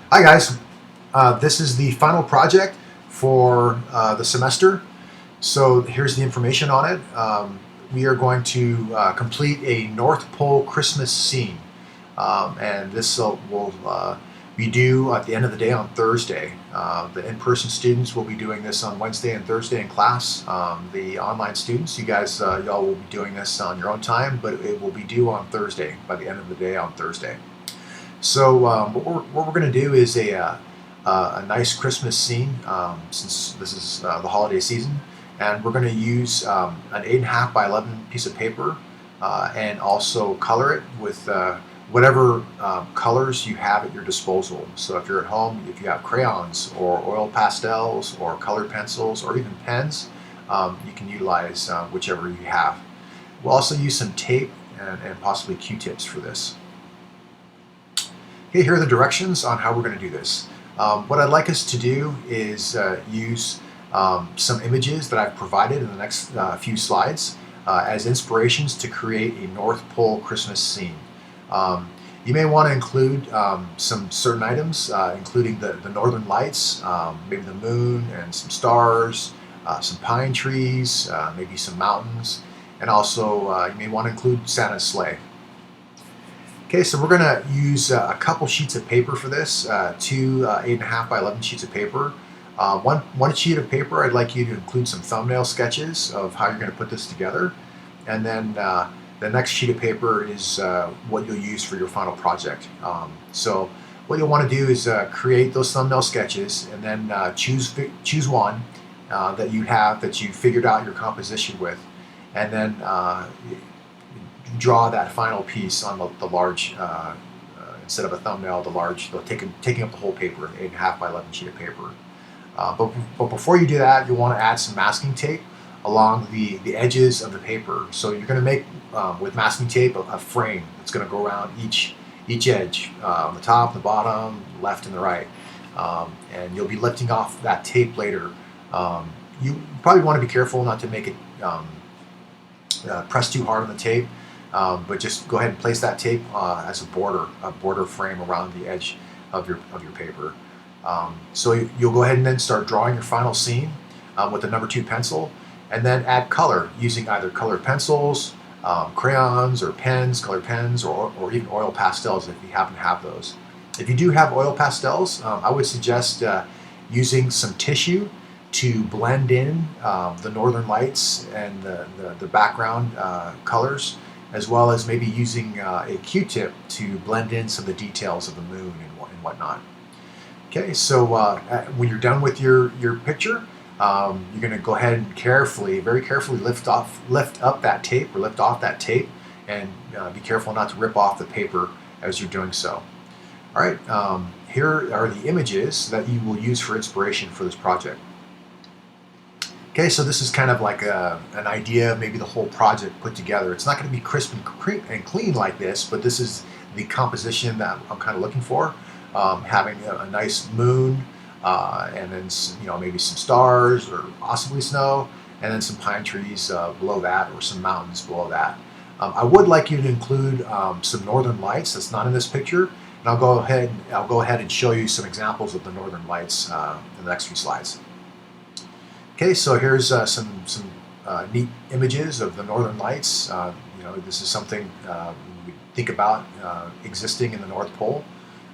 Hi guys, this is the final project for the semester. So here's the information on it. We are going to complete a North Pole Christmas scene, and this will be due at the end of the day on Thursday. The in-person students will be doing this on Wednesday and Thursday in class. The online students, you guys, y'all will be doing this on your own time, but it will be due on Thursday, by the end of the day on Thursday. So what we're going to do is a nice Christmas scene, since this is the holiday season, and we're going to use an 8.5 by 11 piece of paper, and also color it with whatever colors you have at your disposal. So if you're at home, if you have crayons or oil pastels or colored pencils or even pens, you can utilize whichever you have. We'll also use some tape and possibly Q-tips for this. Okay, here are the directions on how we're going to do this. What I'd like us to do is use some images that I've provided in the next few slides as inspirations to create a North Pole Christmas scene. You may want to include some certain items, including the northern lights, maybe the moon and some stars, some pine trees, maybe some mountains, and also you may want to include Santa's sleigh. Okay, so we're going to use a couple sheets of paper for this, two 8.5 by 11 sheets of paper. One sheet of paper, I'd like you to include some thumbnail sketches of how you're going to put this together. And then the next sheet of paper is what you'll use for your final project. So what you'll want to do is create those thumbnail sketches, and then choose one that you figured out your composition with, and then draw that final piece on the large, instead of a thumbnail, the large, taking up the whole paper, 8.5 by 11 sheet of paper. But before you do that, you'll want to add some masking tape along the edges of the paper. So you're going to make, with masking tape, a frame that's going to go around each edge, on the top, the bottom, left, and the right. And you'll be lifting off that tape later. You probably want to be careful not to make it press too hard on the tape. But just go ahead and place that tape as a border frame around the edge of your paper. So you'll go ahead and then start drawing your final scene with the number 2 pencil, and then add color using either colored pencils, crayons, or pens, colored pens, or even oil pastels if you happen to have those. If you do have oil pastels, I would suggest using some tissue to blend in the northern lights and the background colors, as well as maybe using a Q-tip to blend in some of the details of the moon and whatnot. Okay, so when you're done with your picture, you're going to go ahead and very carefully lift off that tape, or lift off that tape, and be careful not to rip off the paper as you're doing so. All right, here are the images that you will use for inspiration for this project. Okay, so this is kind of like an idea of maybe the whole project put together. It's not going to be crisp and clean like this, but this is the composition that I'm kind of looking for. Having a nice moon, and then maybe some stars or possibly snow, and then some pine trees below that, or some mountains below that. I would like you to include some northern lights that's not in this picture, and I'll go ahead and show you some examples of the northern lights in the next few slides. Okay, so here's some neat images of the northern lights. This is something we think about existing in the North Pole.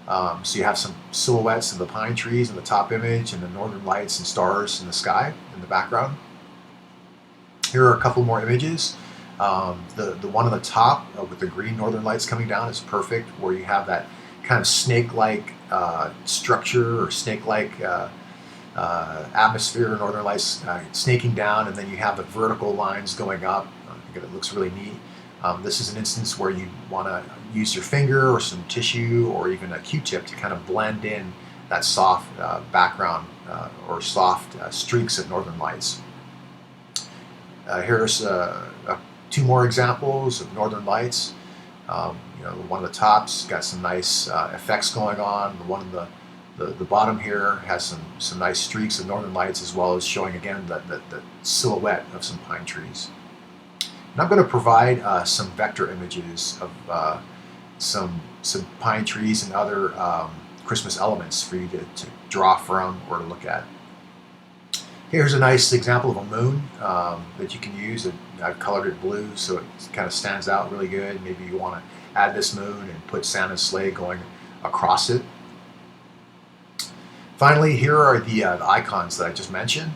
So you have some silhouettes of the pine trees in the top image, and the northern lights and stars in the sky in the background. Here are a couple more images. The one on the top with the green northern lights coming down is perfect, where you have that kind of snake-like structure, or snake-like atmosphere, northern lights snaking down, and then you have the vertical lines going up. I think it looks really neat. This is an instance where you want to use your finger or some tissue or even a Q-tip to kind of blend in that soft background or soft streaks of northern lights. Here's 2 more examples of northern lights. The one at the top's got some nice effects going on. The one in the bottom here has some nice streaks of northern lights, as well as showing again the silhouette of some pine trees. And I'm going to provide some vector images of some pine trees and other Christmas elements for you to draw from or to look at. Here's a nice example of a moon that you can use. I've colored it blue so it kind of stands out really good. Maybe you want to add this moon and put Santa's sleigh going across it. Finally, here are the icons that I just mentioned.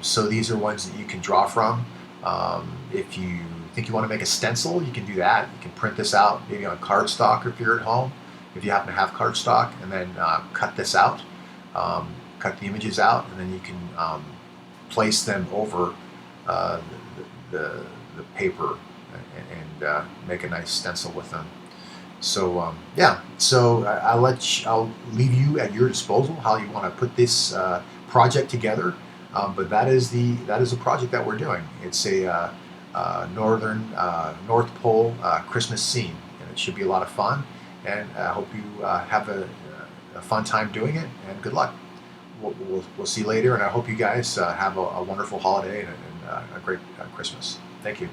So these are ones that you can draw from. If you think you want to make a stencil, you can do that. You can print this out maybe on cardstock if you're at home, if you happen to have cardstock, and then cut this out. Cut the images out, and then you can place them over the paper and make a nice stencil with them. So yeah, so I'll leave you at your disposal how you want to put this project together. But that is a project that we're doing. It's a North Pole Christmas scene, and it should be a lot of fun. And I hope you have a fun time doing it, and good luck. We'll see you later, and I hope you guys have a wonderful holiday and a great Christmas. Thank you.